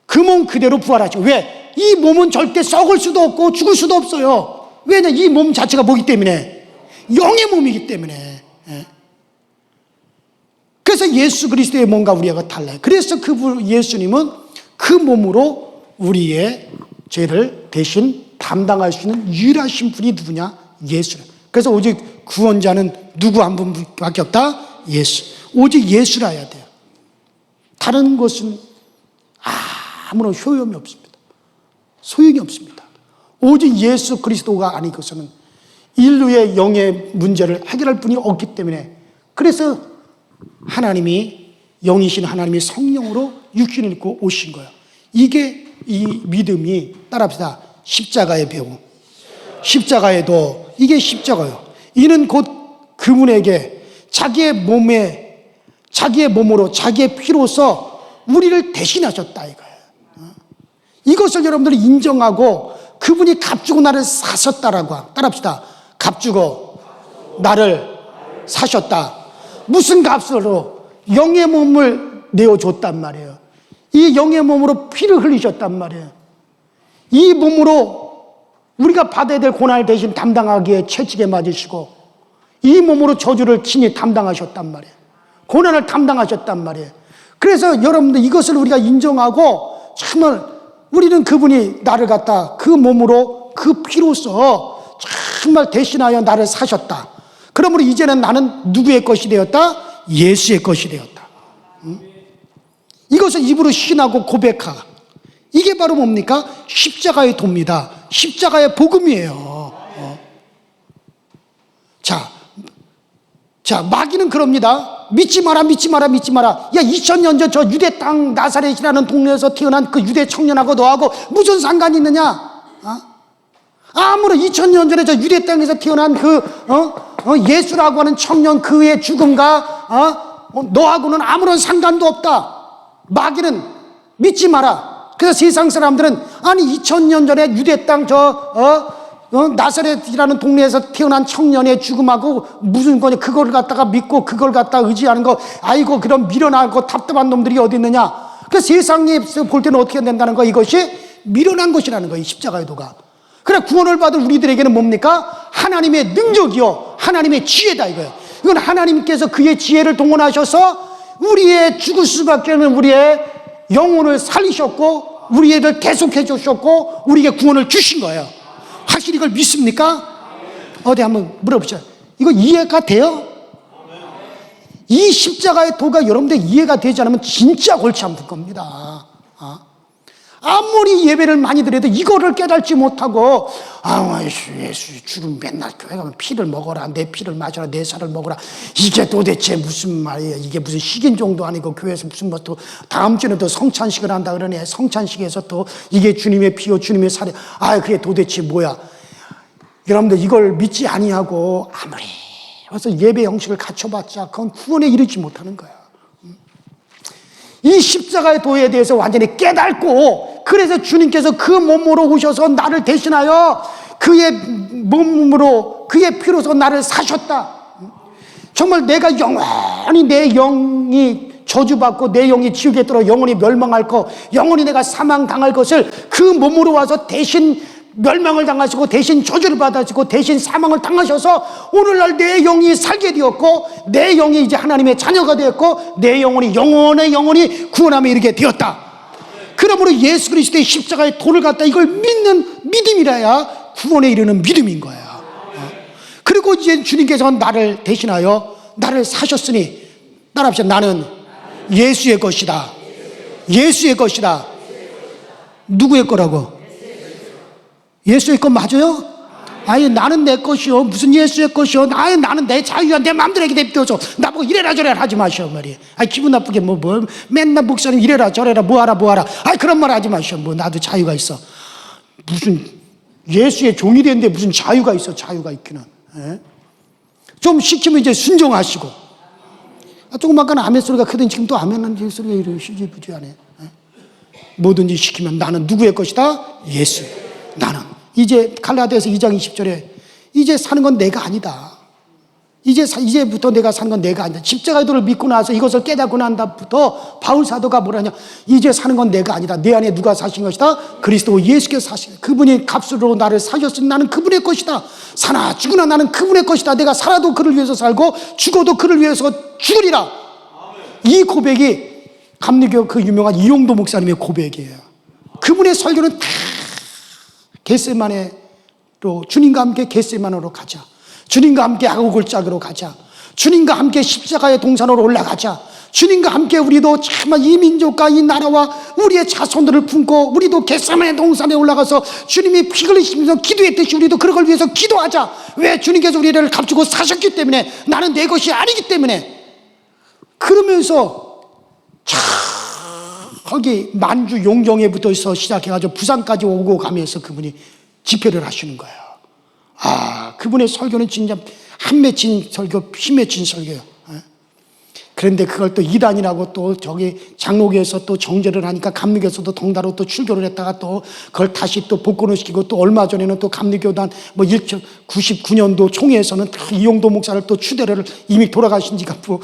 그 몸 그대로 부활하죠. 왜? 이 몸은 절대 썩을 수도 없고 죽을 수도 없어요. 왜냐? 이 몸 자체가 뭐기 때문에? 영의 몸이기 때문에. 그래서 예수 그리스도의 몸과 우리가 달라요. 그래서 예수님은 그 몸으로 우리의 죄를 대신 담당할 수 있는 유일하신 분이 누구냐? 예수를. 그래서 오직 구원자는 누구 한 분밖에 없다? 예수. 오직 예수라 해야 돼요. 다른 것은 아무런 효용이 없습니다. 소용이 없습니다. 오직 예수 그리스도가 아니고서는 인류의 영의 문제를 해결할 분이 없기 때문에, 그래서 하나님이 영이신 하나님이 성령으로 육신을 입고 오신 거예요. 이게 이 믿음이 따라합시다. 십자가의 배우. 십자가에도 이게 십자가예요. 이는 곧 그분에게 자기의 몸으로 자기의 피로서 우리를 대신하셨다 이거예요. 이것을 여러분들이 인정하고 그분이 값주고 나를 사셨다라고 따라합시다. 값주고 나를 사셨다. 무슨 값으로? 영의 몸을 내어줬단 말이에요. 이 영의 몸으로 피를 흘리셨단 말이에요. 이 몸으로 우리가 받아야 될 고난을 대신 담당하기에 채찍에 맞으시고, 이 몸으로 저주를 친히 담당하셨단 말이에요. 고난을 담당하셨단 말이에요. 그래서 여러분들 이것을 우리가 인정하고, 정말 우리는 그분이 나를 갖다 그 몸으로 그 피로써 정말 대신하여 나를 사셨다. 그러므로 이제는 나는 누구의 것이 되었다? 예수의 것이 되었다. 이것을 입으로 신하고 고백하라. 이게 바로 뭡니까? 십자가의 도입니다. 십자가의 복음이에요. 자, 마귀는 그럽니다. 믿지 마라. 야, 2000년 전 저 유대 땅 나사렛이라는 동네에서 태어난 그 유대 청년하고 너하고 무슨 상관이 있느냐? 아무런 2000년 전에 저 유대 땅에서 태어난 예수라고 하는 청년 그의 죽음과 너하고는 아무런 상관도 없다. 마귀는 믿지 마라. 그래서 세상 사람들은 아니 2000년 전에 유대 땅 나사렛이라는 동네에서 태어난 청년의 죽음하고 무슨 거냐, 그걸 갖다가 믿고 그걸 갖다가 의지하는 거, 아이고 그런 미련하고 답답한 놈들이 어디 있느냐. 그 세상에서 볼 때는 어떻게 된다는 거, 이것이 미련한 것이라는 거예요. 십자가의 도가. 그래 구원을 받을 우리들에게는 뭡니까? 하나님의 능력이요 하나님의 지혜다 이거예요. 이건 하나님께서 그의 지혜를 동원하셔서 우리의 죽을 수밖에 없는 우리의 영혼을 살리셨고 우리를 계속해 주셨고 우리에게 구원을 주신 거예요. 확실히 이걸 믿습니까? 어디 한번 물어보죠. 이거 이해가 돼요? 이 십자가의 도가 여러분들 이해가 되지 않으면 진짜 골치 아플 겁니다. 아무리 예배를 많이 드려도 이거를 깨닫지 못하고 예수 주름 맨날 교회 가면 피를 먹어라, 내 피를 마셔라, 내 살을 먹어라, 이게 도대체 무슨 말이에요? 이게 무슨 식인종도 아니고 교회에서 무슨 또 다음 주는 또 성찬식을 한다 그러네. 성찬식에서 또 이게 주님의 피요 주님의 살이 그게 도대체 뭐야? 여러분들 이걸 믿지 아니하고 아무리 그래서 예배 형식을 갖춰봤자 그건 구원에 이르지 못하는 거야. 이 십자가의 도에 대해서 완전히 깨닫고, 그래서 주님께서 그 몸으로 오셔서 나를 대신하여 그의 몸으로 그의 피로서 나를 사셨다. 정말 내가 영원히 내 영이 저주받고 내 영이 지옥에 들어 영원히 멸망할 것, 영원히 내가 사망당할 것을 그 몸으로 와서 대신 멸망을 당하시고 대신 저주를 받으시고 대신 사망을 당하셔서 오늘날 내 영이 살게 되었고 내 영이 이제 하나님의 자녀가 되었고 내 영혼이 영원히 구원함에 이르게 되었다. 그러므로 예수 그리스도의 십자가의 도를 갖다 이걸 믿는 믿음이라야 구원에 이르는 믿음인 거야. 그리고 이제 주님께서 나를 대신하여 나를 사셨으니 따라합시다. 나는 예수의 것이다. 예수의 것이다. 누구의 거라고? 예수의 것 맞아요? 아니 나는 내 것이요. 무슨 예수의 것이요? 아니 나는 내 자유야. 내 마음대로 하게 되어서 나보고 이래라 저래라 하지 마시오 말이에요. 아니 기분 나쁘게 뭐 맨날 목사님 이래라 저래라 뭐하라. 아니 그런 말 하지 마시오. 뭐 나도 자유가 있어. 무슨 예수의 종이 되는데 무슨 자유가 있어. 자유가 있기는. 예? 좀 시키면 이제 순종하시고. 조금만 아멘 소리가 크더니 지금 또 아멘하는 소리가 이러고 시지부지하네. 예? 뭐든지 시키면 나는 누구의 것이다? 예수. 나는 이제 갈라디아서 2장 20절에 이제 사는 건 내가 아니다. 이제부터 내가 사는 건 내가 아니다. 십자가의 도를 믿고 나서 이것을 깨닫고 난 다음부터 바울 사도가 뭐라냐? 이제 사는 건 내가 아니다. 내 안에 누가 사신 것이다? 그리스도 예수께서 사신. 그분이 값으로 나를 사셨으니 나는 그분의 것이다. 사나 죽으나 나는 그분의 것이다. 내가 살아도 그를 위해서 살고 죽어도 그를 위해서 죽으리라. 이 고백이 감리교 그 유명한 이용도 목사님의 고백이에요. 그분의 설교는 다 겟세마네로 주님과 함께 겟세마네로 가자. 주님과 함께 아고골짜기로 가자. 주님과 함께 십자가의 동산으로 올라가자. 주님과 함께 우리도 정말 이 민족과 이 나라와 우리의 자손들을 품고 우리도 겟세마네 동산에 올라가서 주님이 피 흘리시면서 기도했듯이 우리도 그런 걸 위해서 기도하자. 왜? 주님께서 우리를 값주고 사셨기 때문에. 나는 내 것이 아니기 때문에. 그러면서 거기 만주 용정에부터 시작해가지고 부산까지 오고 가면서 그분이 집회를 하시는 거예요. 그분의 설교는 진짜 한 맺힌 설교, 피 맺힌 설교예요. 그런데 그걸 또 이단이라고 또 저기 장로교에서 또 정죄를 하니까 감리교에서도 덩달아 또 출교를 했다가 또 그걸 다시 또 복권을 시키고 또 얼마 전에는 또 감리교단 뭐 1999년도 총회에서는 이용도 목사를 또 추대를 이미 돌아가신 지가 뭐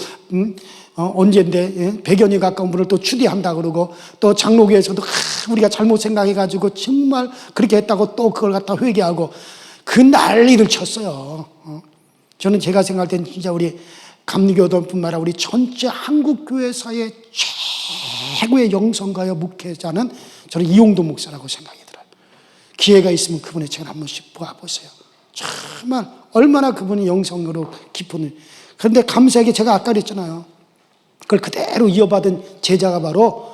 언젠데 100여 년 가까운 분을 또 추대한다 그러고 또 장로교에서도 우리가 잘못 생각해가지고 정말 그렇게 했다고 또 그걸 갖다 회개하고 그 난리를 쳤어요. 저는 제가 생각할 땐 진짜 우리 감리교도뿐만 아니라 우리 전체 한국교회사의 최고의 영성가요 목회자는 저는 이용도 목사라고 생각이 들어요. 기회가 있으면 그분의 책을 한 번씩 보아보세요. 정말 얼마나 그분이 영성으로 깊은. 그런데 감사하게 제가 아까 그랬잖아요. 그걸 그대로 이어받은 제자가 바로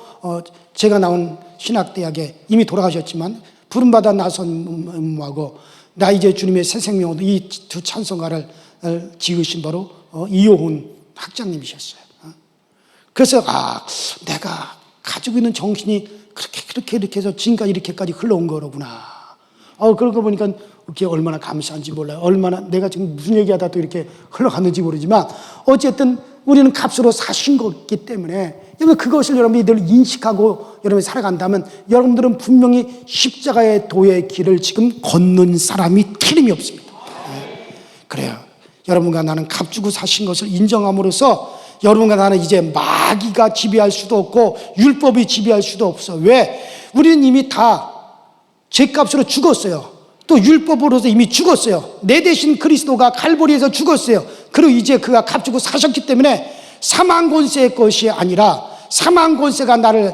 제가 나온 신학대학에 이미 돌아가셨지만 부름받아 나선 하고 나 이제 주님의 새 생명으로 이 두 찬송가를 지으신 바로 이효훈 학장님이셨어요. 그래서 내가 가지고 있는 정신이 그렇게 해서 지금까지 이렇게까지 흘러온 거로구나. 그러고 보니까 그게 얼마나 감사한지 몰라요. 얼마나 내가 지금 무슨 얘기하다 또 이렇게 흘러갔는지 모르지만 어쨌든 우리는 값으로 사신 거기 때문에 여러분 그것을 여러분이 늘 인식하고 여러분이 살아간다면 여러분들은 분명히 십자가의 도의 길을 지금 걷는 사람이 틀림이 없습니다. 그래요. 여러분과 나는 값주고 사신 것을 인정함으로써 여러분과 나는 이제 마귀가 지배할 수도 없고 율법이 지배할 수도 없어. 왜? 우리는 이미 다 죄값으로 죽었어요. 또 율법으로서 이미 죽었어요. 내 대신 그리스도가 갈보리에서 죽었어요. 그리고 이제 그가 값주고 사셨기 때문에 사망 권세의 것이 아니라 사망 권세가 나를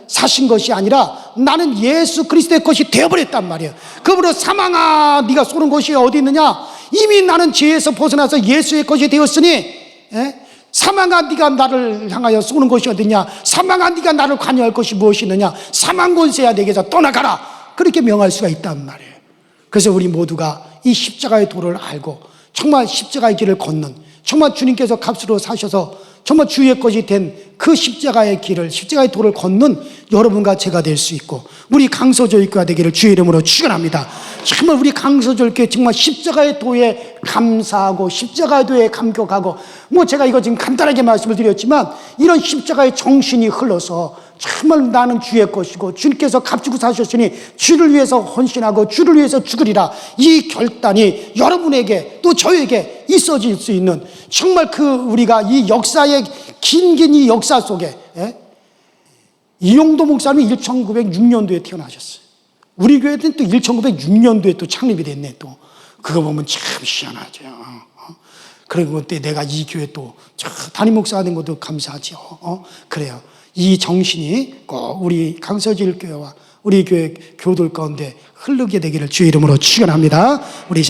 사신 것이 아니라 나는 예수 그리스도의 것이 되어버렸단 말이에요. 그러므로 사망아 네가 쏘는 것이 어디 있느냐? 이미 나는 죄에서 벗어나서 예수의 것이 되었으니 사망아 네가 나를 향하여 쏘는 것이 어디냐? 사망아 네가 나를 관여할 것이 무엇이 있느냐? 사망 권세야 내게서 떠나가라. 그렇게 명할 수가 있단 말이에요. 그래서 우리 모두가 이 십자가의 도를 알고 정말 십자가의 길을 걷는 정말 주님께서 값으로 사셔서 정말 주의 것이 된 그 십자가의 길을, 십자가의 도를 걷는 여러분과 제가 될 수 있고, 우리 강서조일교가 되기를 주의 이름으로 축원합니다. 정말 우리 강서조일교회 정말 십자가의 도에 감사하고 십자가의 도에 감격하고, 제가 이거 지금 간단하게 말씀을 드렸지만 이런 십자가의 정신이 흘러서 정말 나는 주의 것이고 주님께서 값주고 사셨으니 주를 위해서 헌신하고 주를 위해서 죽으리라, 이 결단이 여러분에게 또 저에게 있어질 수 있는, 정말 우리가 이 역사의 긴 이 역사 속에, 이용도 목사님이 1906년도에 태어나셨어요. 우리 교회는 또 1906년도에 또 창립이 됐네. 또 그거 보면 참 희한하죠. 그리고 때 내가 이 교회 또 담임 목사가 된 것도 감사하죠. 그래요. 이 정신이 꼭 우리 강서지일교회와 우리 교회 교우들 가운데 흐르게 되기를 주의 이름으로 축원합니다. 우리